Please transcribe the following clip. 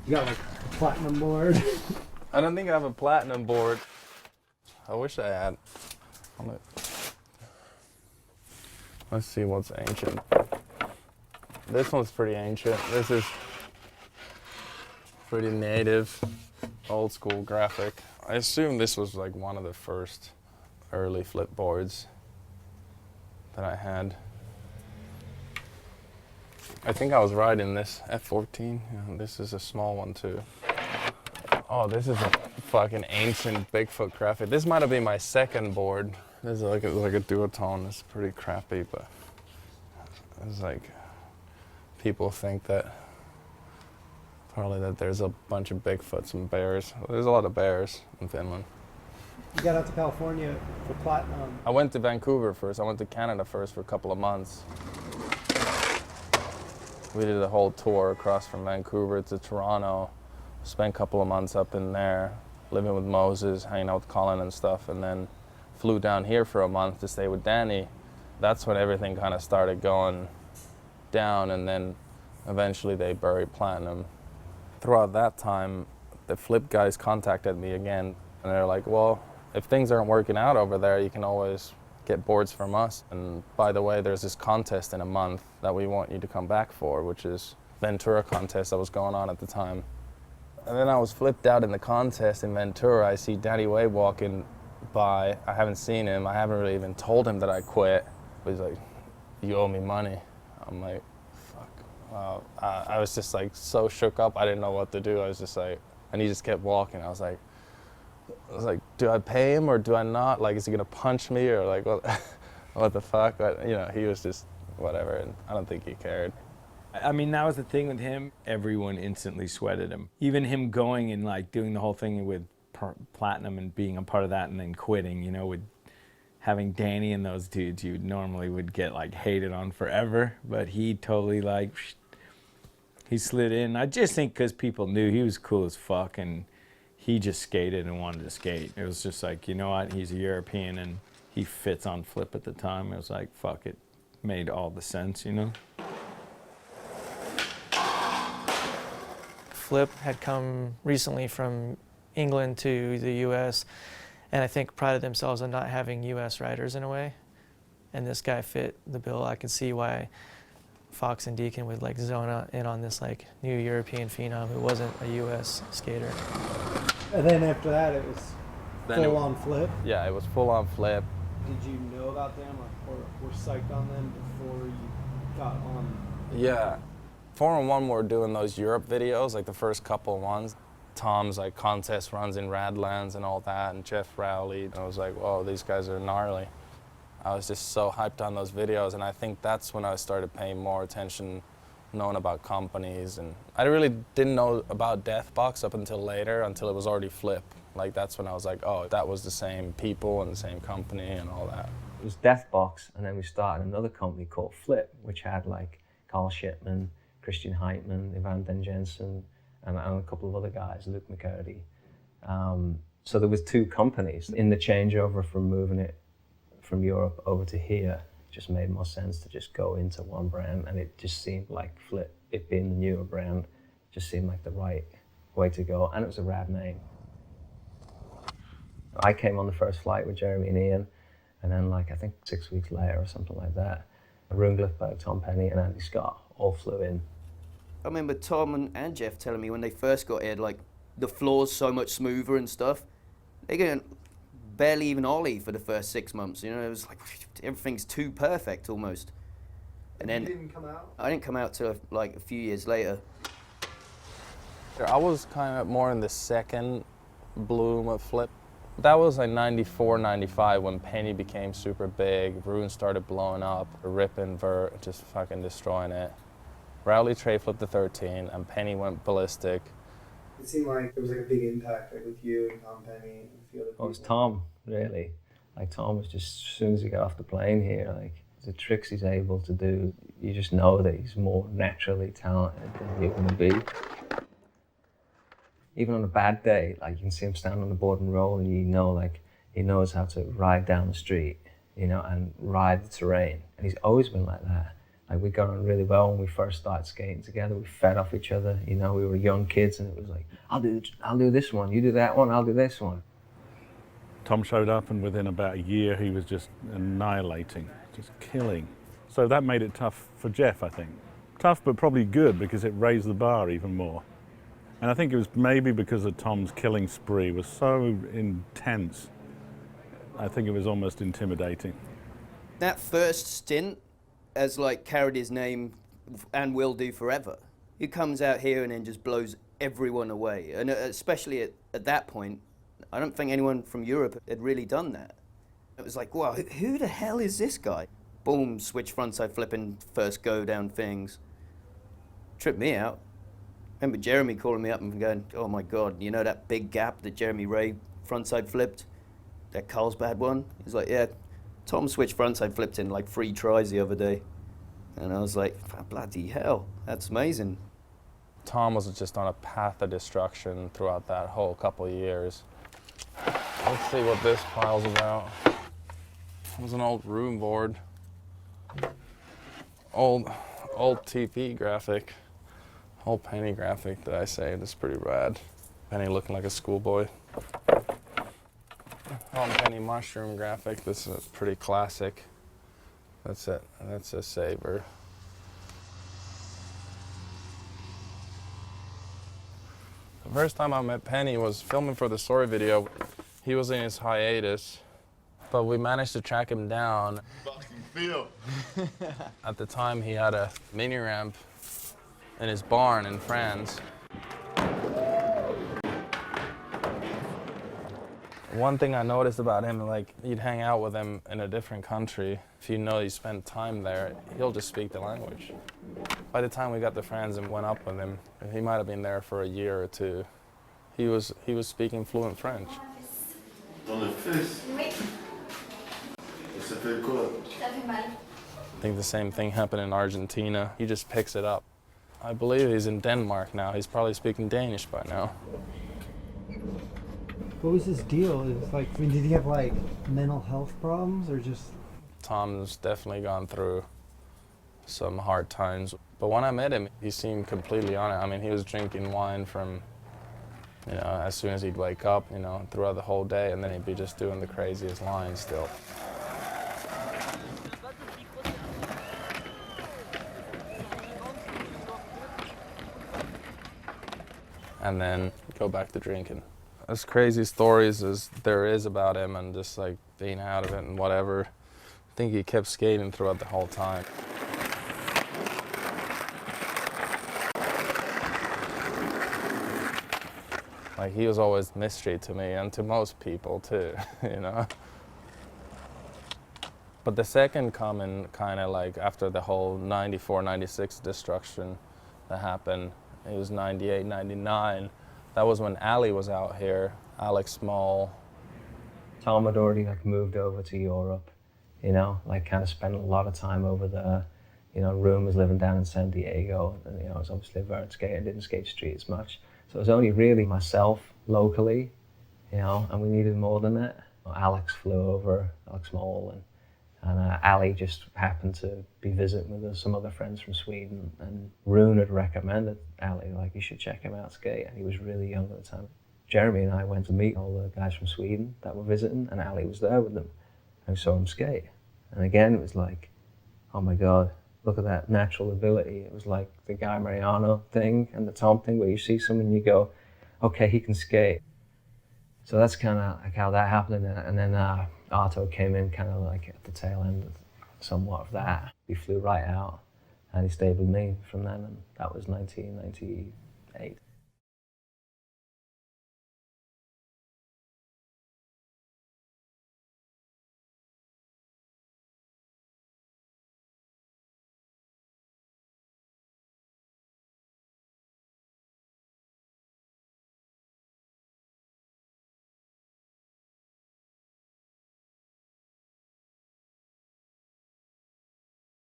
You got like a platinum board? I don't think I have a platinum board. I wish I had. Let's see what's ancient. This one's pretty ancient. This is pretty native, old school graphic. I assume this was like one of the first early flip boards that I had. I think I was riding this F14. Yeah, this is a small one too. Oh, this is a fucking ancient Bigfoot graphic. This might have been my second board. This is like a duotone. It's pretty crappy, but it's like people think that probably that there's a bunch of Bigfoots and bears. There's a lot of bears in Finland. You got out to California for platinum. I went to Vancouver first. I went to Canada first for a couple of months. We did a whole tour across from Vancouver to Toronto. Spent a couple of months up in there, living with Moses, hanging out with Colin and stuff, and then flew down here for a month to stay with Danny. That's when everything kind of started going down, and then eventually they buried platinum. Throughout that time, the flip guys contacted me again, and they're like, well, if things aren't working out over there, you can always get boards from us. And by the way, there's this contest in a month that we want you to come back for, which is Ventura contest that was going on at the time. And then I was flipped out in the contest in Ventura. I see Danny Way walking by. I haven't seen him. I haven't really even told him that I quit. But he's like, you owe me money. I'm like, fuck. Wow. I was just like so shook up. I didn't know what to do. I was just like, and he just kept walking. I was like, do I pay him or do I not? Like, is he gonna punch me or like, what the fuck? But, you know, he was just whatever, and I don't think he cared. I mean, that was the thing with him. Everyone instantly sweated him. Even him going and like doing the whole thing with platinum and being a part of that and then quitting, you know, with having Danny and those dudes, you normally would get like hated on forever. But he totally like, he slid in. I just think because people knew he was cool as fuck and he just skated and wanted to skate. It was just like, you know what, he's a European and he fits on flip at the time. It was like, fuck, it made all the sense, you know? Flip had come recently from England to the US, and I think prided themselves on not having US riders in a way. And this guy fit the bill. I can see why Fox and Deacon would like zone in on this like new European phenom who wasn't a US skater. And then after that, it was full on flip. Yeah, it was full on flip. Did you know about them or psyched on them before you got on? Yeah. 4-on-1 were doing those Europe videos, like the first couple of ones. Tom's like contest runs in Radlands and all that, and Jeff Rowley. And I was like, whoa, these guys are gnarly. I was just so hyped on those videos, and I think that's when I started paying more attention, knowing about companies. And I really didn't know about Deathbox up until later, until it was already Flip. Like that's when I was like, oh, that was the same people and the same company and all that. It was Deathbox, and then we started another company called Flip, which had like Carl Shipman, Christian Heitman, Ivan Den Jensen, and a couple of other guys, Luke McCurdy. So there was two companies. In the changeover from moving it from Europe over to here, it just made more sense to just go into one brand, and it just seemed like Flip, it being the newer brand, just seemed like the right way to go, and it was a rad name. I came on the first flight with Jeremy and Ian, and then like I think 6 weeks later or something like that, Arun Glifberg, Tom Penny, and Andy Scott all flew in. I remember Tom and Jeff telling me when they first got here, like, the floor's so much smoother and stuff. They couldn't barely even ollie for the first 6 months, you know? It was like, everything's too perfect, almost. And then... You didn't come out? I didn't come out till, like, a few years later. I was kind of more in the second bloom of Flip. That was like 94, 95 when Penny became super big, Rune started blowing up, Rip and Vert just fucking destroying it. Rowley tray flipped the 13 and Penny went ballistic. It seemed like there was like a big impact like with you and Tom Penny and a few other people. It was Tom, really. Like Tom was just, as soon as he got off the plane here, like the tricks he's able to do, you just know that he's more naturally talented than you're gonna be. Even on a bad day, like you can see him stand on the board and roll, and you know, like he knows how to ride down the street, you know, and ride the terrain. And he's always been like that. Like, we got on really well when we first started skating together. We fed off each other, you know, we were young kids, and it was like, I'll do this one, you do that one, I'll do this one. Tom showed up, and within about a year he was just annihilating, just killing. So that made it tough for Jeff, I think. Tough, but probably good, because it raised the bar even more. And I think it was maybe because of Tom's killing spree was so intense. I think it was almost intimidating. That first stint has like carried his name and will do forever. He comes out here and then just blows everyone away. And especially at that point, I don't think anyone from Europe had really done that. It was like, wow, who the hell is this guy? Boom, switch frontside flipping, first go down things. Tripped me out. Remember Jeremy calling me up and going, oh my God, you know that big gap that Jeremy Ray frontside flipped? That Carlsbad one? He's like, yeah, Tom switched frontside flipped in like 3 tries the other day. And I was like, bloody hell, that's amazing. Tom was just on a path of destruction throughout that whole couple of years. Let's see what this pile's about. It was an old room board. Old TP graphic. Old Penny graphic that I saved. It's pretty rad. Penny looking like a schoolboy. Old Penny mushroom graphic. This is pretty classic. That's it. That's a saber. The first time I met Penny was filming for the story video. He was in his hiatus, but we managed to track him down. At the time, he had a mini ramp in his barn in France. One thing I noticed about him, like, you'd hang out with him in a different country. If you know you spent time there, he'll just speak the language. By the time we got to France and went up with him, he might have been there for a year or 2. He was speaking fluent French. Dans le fils? Oui. Et ça fait quoi? Ça fait mal. I think the same thing happened in Argentina. He just picks it up. I believe he's in Denmark now. He's probably speaking Danish by now. What was his deal? It was like, I mean, did he have like mental health problems or just? Tom's definitely gone through some hard times. But when I met him, he seemed completely on it. I mean, he was drinking wine from, you know, as soon as he'd wake up, you know, throughout the whole day, and then he'd be just doing the craziest lines still. And then go back to drinking. As crazy stories as there is about him and just like being out of it and whatever, I think he kept skating throughout the whole time. Like, he was always a mystery to me and to most people too, you know? But the second coming, kind of like after the whole 94, 96 destruction that happened, it was 98, 99. That was when Ali was out here, Alex Small. Tom had already like moved over to Europe, you know, like kind of spent a lot of time over there. You know, Room was living down in San Diego, and you know, I was obviously a vert skater, didn't skate street as much. So it was only really myself locally, you know, and we needed more than that. Alex flew over, Alex Small, and Ali just happened to be visiting with us, some other friends from Sweden, and Rune had recommended Ali, like, you should check him out skate, and he was really young at the time. Jeremy and I went to meet all the guys from Sweden that were visiting, and Ali was there with them, and we saw him skate. And again, it was like, oh my God, look at that natural ability. It was like the Guy Mariano thing and the Tom thing, where you see someone and you go, okay, he can skate. So that's kind of like how that happened, and then Arto came in kind of like at the tail end of somewhat of that. He flew right out, and he stayed with me from then, and that was 1998.